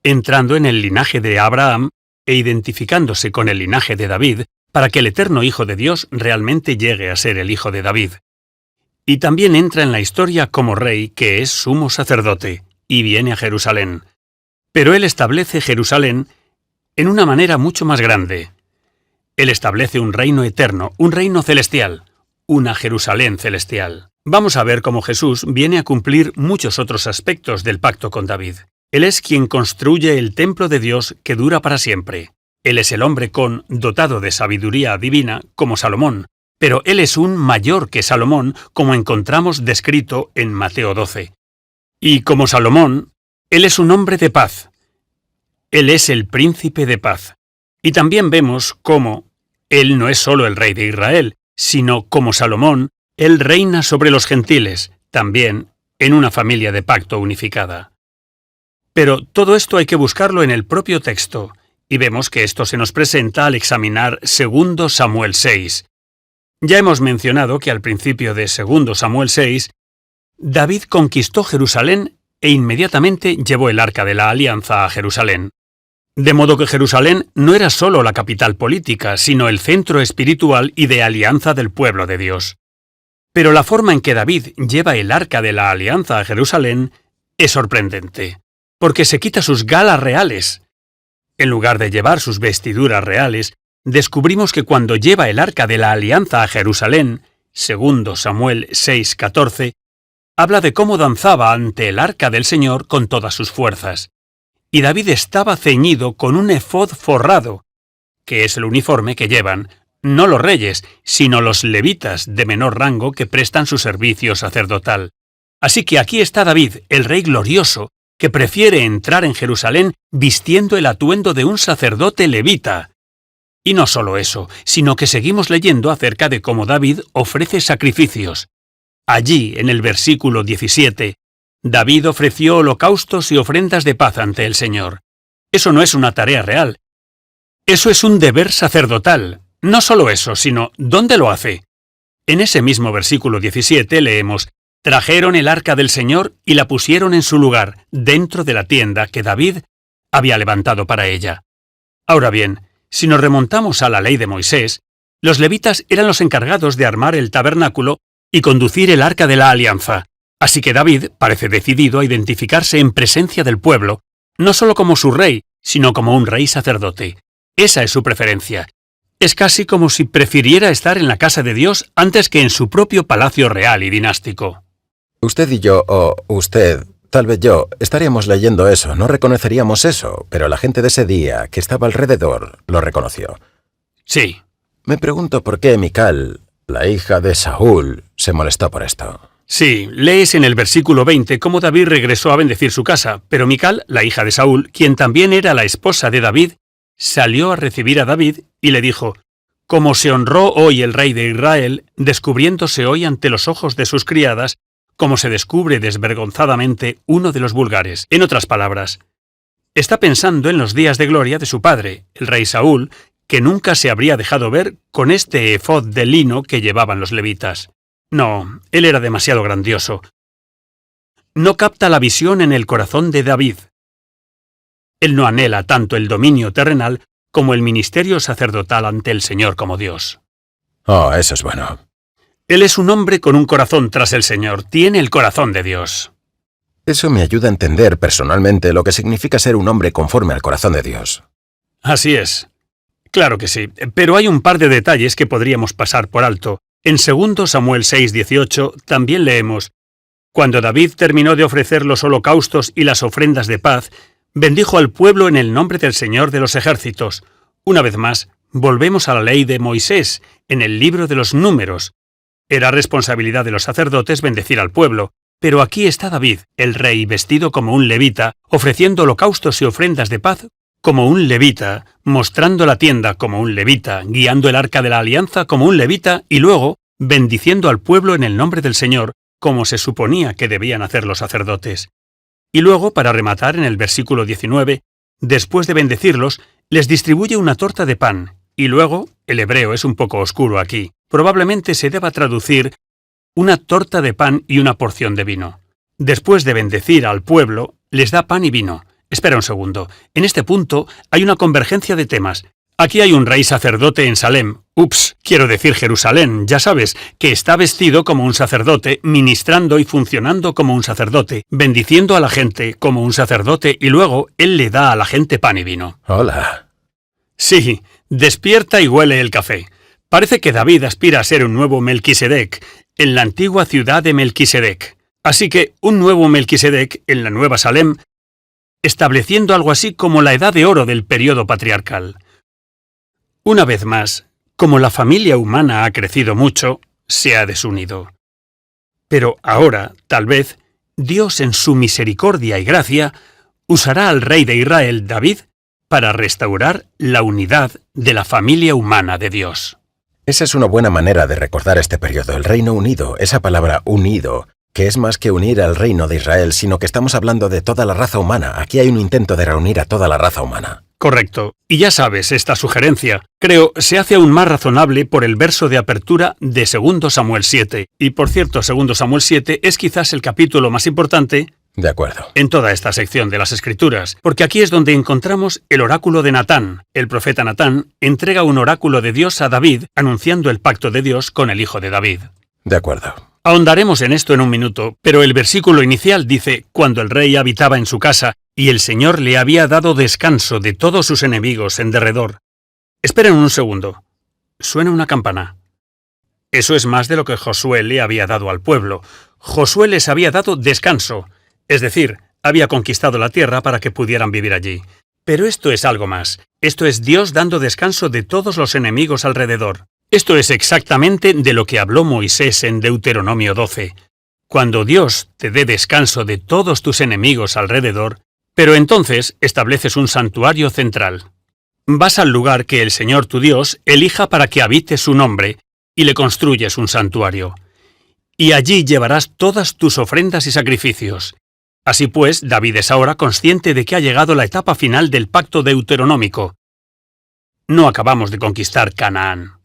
entrando en el linaje de Abraham e identificándose con el linaje de David, para que el eterno hijo de Dios realmente llegue a ser el hijo de David. Y también entra en la historia como rey que es sumo sacerdote, y viene a Jerusalén. Pero él establece Jerusalén en una manera mucho más grande. Él establece un reino eterno, un reino celestial, una Jerusalén celestial. Vamos a ver cómo Jesús viene a cumplir muchos otros aspectos del pacto con David. Él es quien construye el templo de Dios que dura para siempre. Él es el hombre dotado de sabiduría divina, como Salomón, pero él es un mayor que Salomón, como encontramos descrito en Mateo 12. Y como Salomón, él es un hombre de paz. Él es el príncipe de paz. Y también vemos cómo él no es solo el rey de Israel, sino como Salomón, él reina sobre los gentiles, también en una familia de pacto unificada. Pero todo esto hay que buscarlo en el propio texto, y vemos que esto se nos presenta al examinar 2 Samuel 6. Ya hemos mencionado que al principio de 2 Samuel 6, David conquistó Jerusalén e inmediatamente llevó el Arca de la Alianza a Jerusalén. De modo que Jerusalén no era solo la capital política, sino el centro espiritual y de alianza del pueblo de Dios. Pero la forma en que David lleva el Arca de la Alianza a Jerusalén es sorprendente, porque se quita sus galas reales. En lugar de llevar sus vestiduras reales, descubrimos que cuando lleva el Arca de la Alianza a Jerusalén, 2 Samuel 6:14, habla de cómo danzaba ante el Arca del Señor con todas sus fuerzas. Y David estaba ceñido con un efod forrado, que es el uniforme que llevan, no los reyes, sino los levitas de menor rango que prestan su servicio sacerdotal. Así que aquí está David, el rey glorioso, que prefiere entrar en Jerusalén vistiendo el atuendo de un sacerdote levita. Y no solo eso, sino que seguimos leyendo acerca de cómo David ofrece sacrificios. Allí, en el versículo 17, David ofreció holocaustos y ofrendas de paz ante el Señor. Eso no es una tarea real. Eso es un deber sacerdotal. No solo eso, sino ¿dónde lo hace? En ese mismo versículo 17 leemos: trajeron el arca del Señor y la pusieron en su lugar, dentro de la tienda que David había levantado para ella. Ahora bien, si nos remontamos a la ley de Moisés, los levitas eran los encargados de armar el tabernáculo y conducir el arca de la alianza. Así que David parece decidido a identificarse en presencia del pueblo, no solo como su rey, sino como un rey sacerdote. Esa es su preferencia. Es casi como si prefiriera estar en la casa de Dios antes que en su propio palacio real y dinástico. Usted y yo, o usted, tal vez yo, estaríamos leyendo eso, no reconoceríamos eso, pero la gente de ese día que estaba alrededor lo reconoció. Sí. Me pregunto por qué Mical, la hija de Saúl, se molestó por esto. Sí, lees en el versículo 20 cómo David regresó a bendecir su casa, pero Mical, la hija de Saúl, quien también era la esposa de David, salió a recibir a David y le dijo: como se honró hoy el rey de Israel, descubriéndose hoy ante los ojos de sus criadas, como se descubre desvergonzadamente uno de los vulgares. En otras palabras, está pensando en los días de gloria de su padre, el rey Saúl, que nunca se habría dejado ver con este efod de lino que llevaban los levitas. No, él era demasiado grandioso. No capta la visión en el corazón de David. Él no anhela tanto el dominio terrenal como el ministerio sacerdotal ante el Señor como Dios. Oh, eso es bueno. Él es un hombre con un corazón tras el Señor, tiene el corazón de Dios. Eso me ayuda a entender personalmente lo que significa ser un hombre conforme al corazón de Dios. Así es. Claro que sí, pero hay un par de detalles que podríamos pasar por alto. En 2 Samuel 6:18 también leemos: cuando David terminó de ofrecer los holocaustos y las ofrendas de paz, bendijo al pueblo en el nombre del Señor de los ejércitos. Una vez más, volvemos a la ley de Moisés, en el libro de los Números. Era responsabilidad de los sacerdotes bendecir al pueblo, pero aquí está David, el rey, vestido como un levita, ofreciendo holocaustos y ofrendas de paz como un levita, mostrando la tienda como un levita, guiando el arca de la alianza como un levita y luego bendiciendo al pueblo en el nombre del Señor, como se suponía que debían hacer los sacerdotes. Y luego, para rematar en el versículo 19, después de bendecirlos, les distribuye una torta de pan, y luego, el hebreo es un poco oscuro aquí, probablemente se deba traducir una torta de pan y una porción de vino. Después de bendecir al pueblo, les da pan y vino. Espera un segundo. En este punto hay una convergencia de temas. Aquí hay un rey sacerdote en Salem. Quiero decir Jerusalén, ya sabes, que está vestido como un sacerdote, ministrando y funcionando como un sacerdote, bendiciendo a la gente como un sacerdote y luego él le da a la gente pan y vino. Hola. Sí, despierta y huele el café. Parece que David aspira a ser un nuevo Melquisedec en la antigua ciudad de Melquisedec. Así que un nuevo Melquisedec en la nueva Salem, estableciendo algo así como la edad de oro del período patriarcal. Una vez más, como la familia humana ha crecido mucho, se ha desunido. Pero ahora, tal vez, Dios en su misericordia y gracia usará al rey de Israel, David, para restaurar la unidad de la familia humana de Dios. Esa es una buena manera de recordar este periodo, el Reino Unido, esa palabra unido, que es más que unir al reino de Israel, sino que estamos hablando de toda la raza humana. Aquí hay un intento de reunir a toda la raza humana. Correcto. Y ya sabes, esta sugerencia, creo, se hace aún más razonable por el verso de apertura de 2 Samuel 7. Y por cierto, 2 Samuel 7 es quizás el capítulo más importante De acuerdo. en toda esta sección de las Escrituras, porque aquí es donde encontramos el oráculo de Natán. El profeta Natán entrega un oráculo de Dios a David, anunciando el pacto de Dios con el hijo de David. De acuerdo. Ahondaremos en esto en un minuto, pero el versículo inicial dice, cuando el rey habitaba en su casa, y el Señor le había dado descanso de todos sus enemigos en derredor. Esperen un segundo. Suena una campana. Eso es más de lo que Josué le había dado al pueblo. Josué les había dado descanso, es decir, había conquistado la tierra para que pudieran vivir allí. Pero esto es algo más. Esto es Dios dando descanso de todos los enemigos alrededor. Esto es exactamente de lo que habló Moisés en Deuteronomio 12. Cuando Dios te dé descanso de todos tus enemigos alrededor, pero entonces estableces un santuario central. Vas al lugar que el Señor tu Dios elija para que habite su nombre y le construyes un santuario. Y allí llevarás todas tus ofrendas y sacrificios. Así pues, David es ahora consciente de que ha llegado la etapa final del pacto deuteronómico. No acabamos de conquistar Canaán.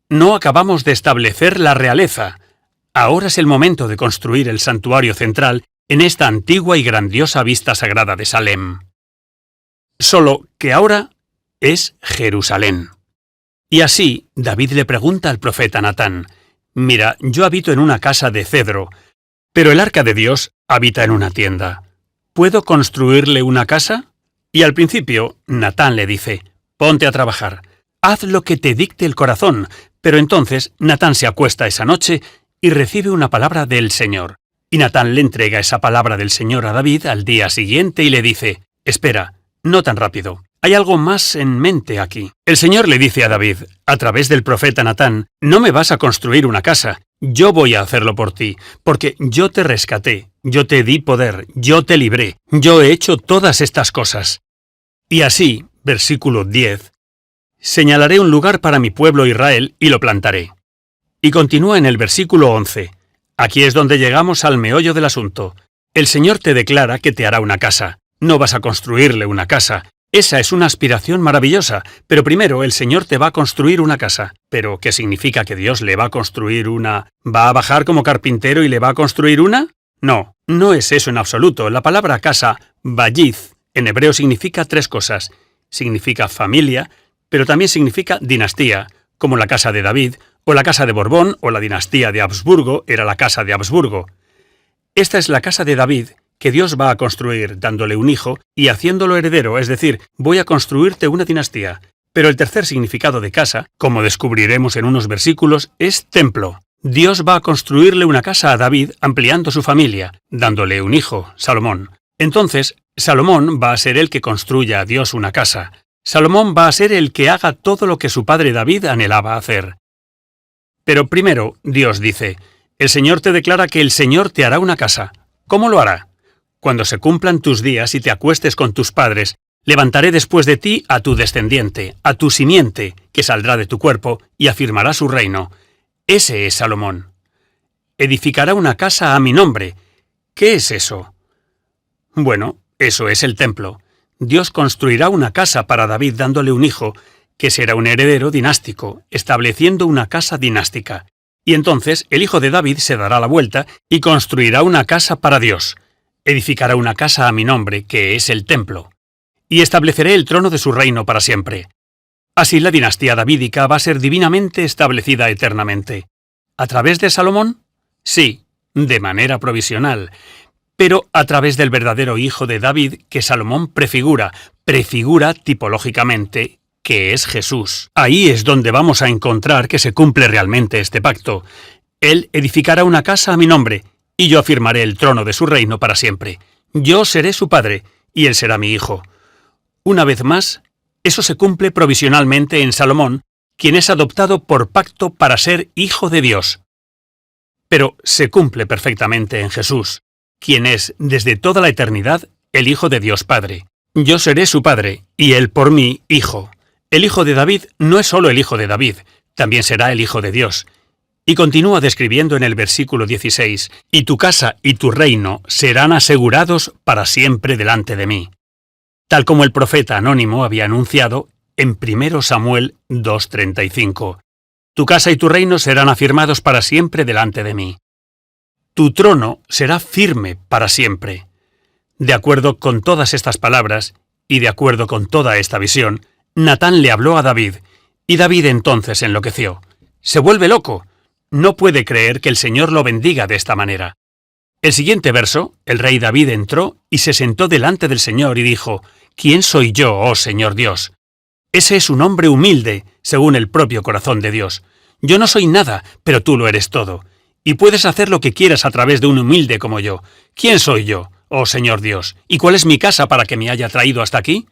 No acabamos de establecer la realeza. Ahora es el momento de construir el santuario central en esta antigua y grandiosa vista sagrada de Salem. Solo que ahora es Jerusalén. Y así, David le pregunta al profeta Natán, «Mira, yo habito en una casa de cedro, pero el arca de Dios habita en una tienda. ¿Puedo construirle una casa?» Y al principio, Natán le dice, «Ponte a trabajar. Haz lo que te dicte el corazón». Pero entonces Natán se acuesta esa noche y recibe una palabra del Señor. Y Natán le entrega esa palabra del Señor a David al día siguiente y le dice, «Espera, no tan rápido. Hay algo más en mente aquí». El Señor le dice a David, a través del profeta Natán, «No me vas a construir una casa. Yo voy a hacerlo por ti, porque yo te rescaté, yo te di poder, yo te libré, yo he hecho todas estas cosas». Y así, versículo 10, «Señalaré un lugar para mi pueblo Israel y lo plantaré». Y continúa en el versículo 11. Aquí es donde llegamos al meollo del asunto. El Señor te declara que te hará una casa. No vas a construirle una casa. Esa es una aspiración maravillosa, pero primero el Señor te va a construir una casa. ¿Pero qué significa que Dios le va a construir una? ¿Va a bajar como carpintero y le va a construir una? No, no es eso en absoluto. La palabra casa, bayith, en hebreo significa 3 cosas. Significa familia, pero también significa dinastía, como la casa de David, o la casa de Borbón, o la dinastía de Habsburgo era la casa de Habsburgo. Esta es la casa de David, que Dios va a construir dándole un hijo y haciéndolo heredero, es decir, voy a construirte una dinastía. Pero el tercer significado de casa, como descubriremos en unos versículos, es templo. Dios va a construirle una casa a David ampliando su familia, dándole un hijo, Salomón. Entonces, Salomón va a ser el que construya a Dios una casa. Salomón va a ser el que haga todo lo que su padre David anhelaba hacer. Pero primero, Dios dice, el Señor te declara que el Señor te hará una casa. ¿Cómo lo hará? Cuando se cumplan tus días y te acuestes con tus padres, levantaré después de ti a tu descendiente, a tu simiente, que saldrá de tu cuerpo y afirmará su reino. Ese es Salomón. Edificará una casa a mi nombre. ¿Qué es eso? Bueno, eso es el templo. Dios construirá una casa para David dándole un hijo, que será un heredero dinástico, estableciendo una casa dinástica. Y entonces el hijo de David se dará la vuelta y construirá una casa para Dios. Edificará una casa a mi nombre, que es el templo. Y estableceré el trono de su reino para siempre. Así la dinastía davídica va a ser divinamente establecida eternamente. ¿A través de Salomón? Sí, de manera provisional. Pero a través del verdadero hijo de David que Salomón prefigura tipológicamente, que es Jesús. Ahí es donde vamos a encontrar que se cumple realmente este pacto. Él edificará una casa a mi nombre, y yo afirmaré el trono de su reino para siempre. Yo seré su padre, y él será mi hijo. Una vez más, eso se cumple provisionalmente en Salomón, quien es adoptado por pacto para ser hijo de Dios. Pero se cumple perfectamente en Jesús, quien es, desde toda la eternidad, el Hijo de Dios Padre. Yo seré su padre, y él por mí, hijo. El hijo de David no es solo el hijo de David, también será el hijo de Dios. Y continúa describiendo en el versículo 16, y tu casa y tu reino serán asegurados para siempre delante de mí. Tal como el profeta anónimo había anunciado en 1 Samuel 2:35. Tu casa y tu reino serán afirmados para siempre delante de mí. Tu trono será firme para siempre. De acuerdo con todas estas palabras, y de acuerdo con toda esta visión, Natán le habló a David, y David entonces enloqueció. Se vuelve loco. No puede creer que el Señor lo bendiga de esta manera. El siguiente verso, el rey David entró y se sentó delante del Señor y dijo, ¿quién soy yo, oh Señor Dios? Ese es un hombre humilde, según el propio corazón de Dios. Yo no soy nada, pero tú lo eres todo. Y puedes hacer lo que quieras a través de un humilde como yo. ¿Quién soy yo, oh Señor Dios? ¿Y cuál es mi casa para que me haya traído hasta aquí?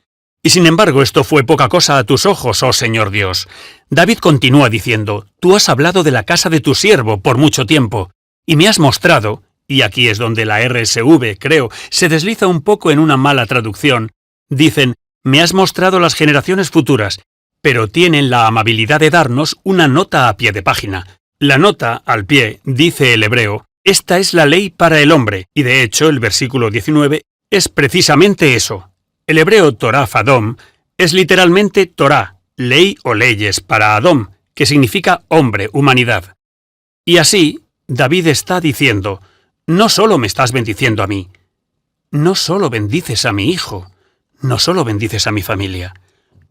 Y sin embargo esto fue poca cosa a tus ojos, oh Señor Dios. David continúa diciendo, tú has hablado de la casa de tu siervo por mucho tiempo, y me has mostrado, y aquí es donde la RSV, creo, se desliza un poco en una mala traducción, dicen, me has mostrado las generaciones futuras, pero tienen la amabilidad de darnos una nota a pie de página. La nota, al pie, dice el hebreo, esta es la ley para el hombre, y de hecho el versículo 19 es precisamente eso. El hebreo Torah Fadom es literalmente Torah, ley o leyes para Adom, que significa hombre, humanidad. Y así, David está diciendo, no solo me estás bendiciendo a mí, no solo bendices a mi hijo, no solo bendices a mi familia,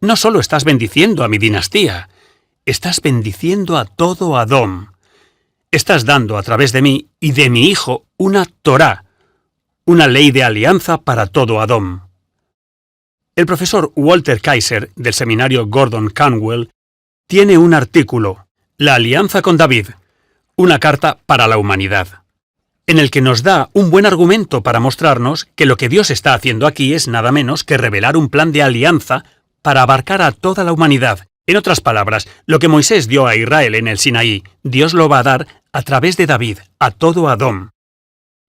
no solo estás bendiciendo a mi dinastía, estás bendiciendo a todo Adom. Estás dando a través de mí y de mi hijo una Torah, una ley de alianza para todo Adom. El profesor Walter Kaiser, del seminario Gordon Conwell, tiene un artículo, La alianza con David, una carta para la humanidad, en el que nos da un buen argumento para mostrarnos que lo que Dios está haciendo aquí es nada menos que revelar un plan de alianza para abarcar a toda la humanidad. En otras palabras, lo que Moisés dio a Israel en el Sinaí, Dios lo va a dar a través de David, a todo Adom.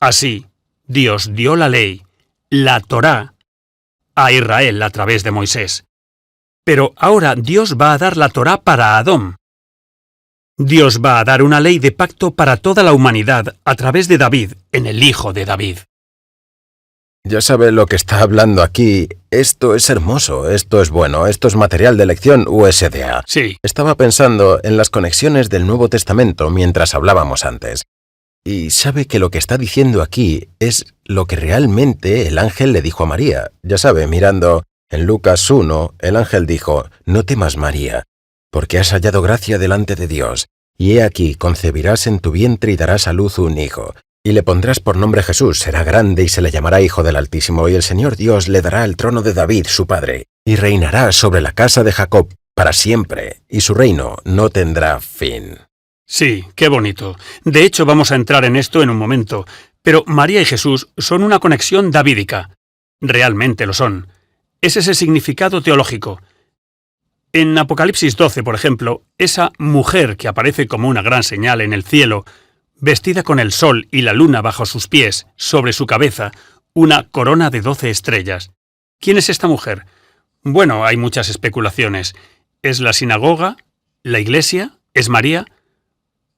Así, Dios dio la ley, la Torá, a Israel a través de Moisés. Pero ahora Dios va a dar la Torá para Adom. Dios va a dar una ley de pacto para toda la humanidad a través de David, en el Hijo de David. Ya sabe lo que está hablando aquí. Esto es hermoso, esto es bueno, esto es material de lección USDA. Sí. Estaba pensando en las conexiones del Nuevo Testamento mientras hablábamos antes. Y sabe que lo que está diciendo aquí es lo que realmente el ángel le dijo a María. Ya sabe, mirando en Lucas 1, el ángel dijo, no temas María, porque has hallado gracia delante de Dios, y he aquí concebirás en tu vientre y darás a luz un hijo. Y le pondrás por nombre Jesús, será grande y se le llamará Hijo del Altísimo, y el Señor Dios le dará el trono de David, su padre, y reinará sobre la casa de Jacob para siempre, y su reino no tendrá fin. Sí, qué bonito. De hecho, vamos a entrar en esto en un momento, pero María y Jesús son una conexión davídica. Realmente lo son. Ese es el significado teológico. En Apocalipsis 12, por ejemplo, esa mujer que aparece como una gran señal en el cielo, vestida con el sol y la luna bajo sus pies, sobre su cabeza, una corona de 12 estrellas. ¿Quién es esta mujer? Bueno, hay muchas especulaciones. ¿Es la sinagoga? ¿La iglesia? ¿Es María?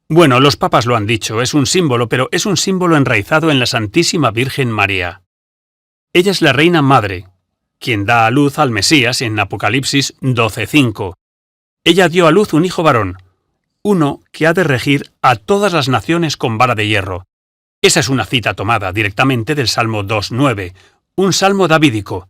Bueno, los papas lo han dicho, es un símbolo, pero es un símbolo enraizado en la Santísima Virgen María. Ella es la Reina Madre, quien da a luz al Mesías en Apocalipsis 12:5. Ella dio a luz un hijo varón, uno que ha de regir a todas las naciones con vara de hierro. Esa es una cita tomada directamente del Salmo 2:9, un salmo davídico.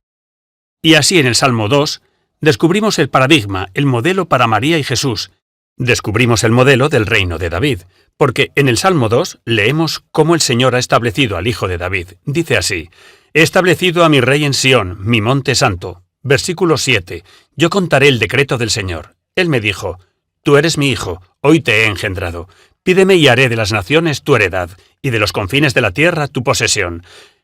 Y así en el Salmo 2 descubrimos el paradigma, el modelo para María y Jesús. Descubrimos el modelo del reino de David, porque en el Salmo 2 leemos cómo el Señor ha establecido al hijo de David. Dice así: «He establecido a mi rey en Sión, mi monte santo». Versículo 7. «Yo contaré el decreto del Señor. Él me dijo: Tú eres mi hijo, hoy te he engendrado. Pídeme y haré de las naciones tu heredad, y de los confines de la tierra tu posesión.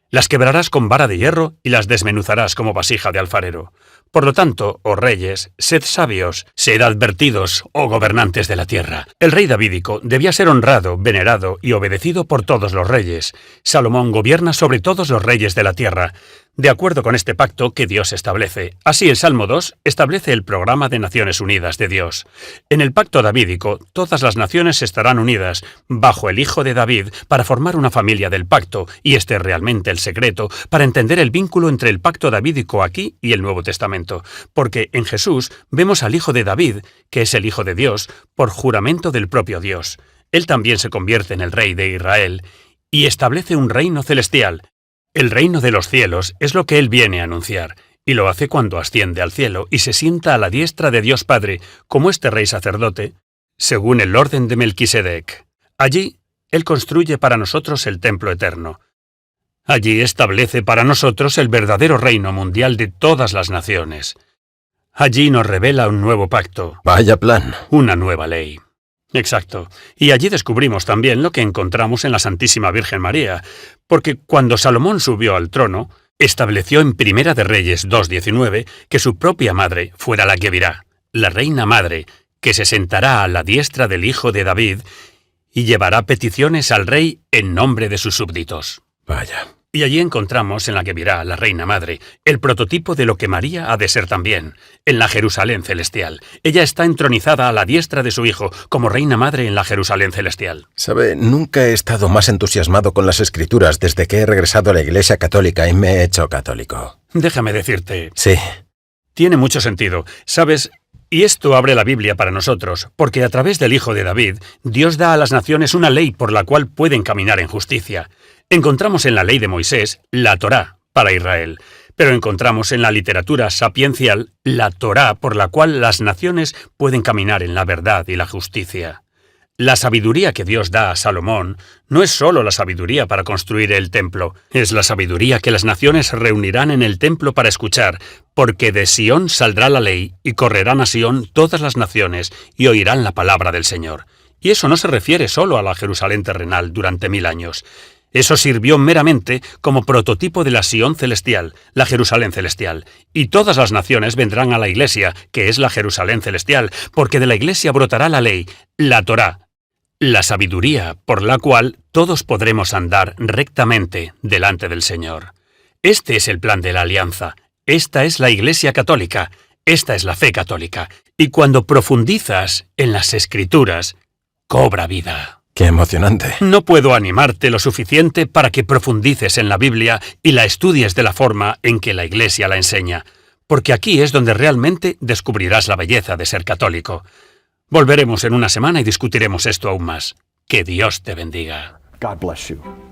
Las quebrarás con vara de hierro y las desmenuzarás como vasija de alfarero. Por lo tanto, oh reyes, sed sabios, sed advertidos, oh gobernantes de la tierra». El rey davídico debía ser honrado, venerado y obedecido por todos los reyes. Salomón gobierna sobre todos los reyes de la tierra, de acuerdo con este pacto que Dios establece. Así el Salmo 2 establece el programa de Naciones Unidas de Dios. En el pacto davídico, todas las naciones estarán unidas bajo el hijo de David para formar una familia del pacto, y este es realmente el secreto para entender el vínculo entre el pacto davídico aquí y el Nuevo Testamento, porque en Jesús vemos al hijo de David, que es el hijo de Dios, por juramento del propio Dios. Él también se convierte en el rey de Israel y establece un reino celestial. El reino de los cielos es lo que él viene a anunciar, y lo hace cuando asciende al cielo y se sienta a la diestra de Dios Padre, como este rey sacerdote, según el orden de Melquisedec. Allí, él construye para nosotros el templo eterno. Allí establece para nosotros el verdadero reino mundial de todas las naciones. Allí nos revela un nuevo pacto. Vaya plan. Una nueva ley. Exacto. Y allí descubrimos también lo que encontramos en la Santísima Virgen María, porque cuando Salomón subió al trono, estableció en Primera de Reyes 2:19 que su propia madre fuera la Gebirá, la reina madre, que se sentará a la diestra del hijo de David y llevará peticiones al rey en nombre de sus súbditos. Vaya. Y allí encontramos en la Gebirá, la Reina Madre, el prototipo de lo que María ha de ser también, en la Jerusalén celestial. Ella está entronizada a la diestra de su Hijo, como Reina Madre en la Jerusalén celestial. Sabe, nunca he estado más entusiasmado con las Escrituras desde que he regresado a la Iglesia Católica y me he hecho católico. Déjame decirte. Sí. Tiene mucho sentido. ¿Sabes? Y esto abre la Biblia para nosotros, porque a través del Hijo de David, Dios da a las naciones una ley por la cual pueden caminar en justicia. Encontramos en la ley de Moisés la Torá para Israel, pero encontramos en la literatura sapiencial la Torá por la cual las naciones pueden caminar en la verdad y la justicia. La sabiduría que Dios da a Salomón no es solo la sabiduría para construir el templo, es la sabiduría que las naciones se reunirán en el templo para escuchar, porque de Sión saldrá la ley y correrán a Sión todas las naciones y oirán la palabra del Señor. Y eso no se refiere solo a la Jerusalén terrenal durante 1000 años. Eso sirvió meramente como prototipo de la Sión celestial, la Jerusalén celestial. Y todas las naciones vendrán a la Iglesia, que es la Jerusalén celestial, porque de la Iglesia brotará la ley, la Torá, la sabiduría por la cual todos podremos andar rectamente delante del Señor. Este es el plan de la alianza. Esta es la Iglesia católica. Esta es la fe católica. Y cuando profundizas en las Escrituras, cobra vida. ¡Qué emocionante! No puedo animarte lo suficiente para que profundices en la Biblia y la estudies de la forma en que la Iglesia la enseña, porque aquí es donde realmente descubrirás la belleza de ser católico. Volveremos en una semana y discutiremos esto aún más. Que Dios te bendiga. God bless you.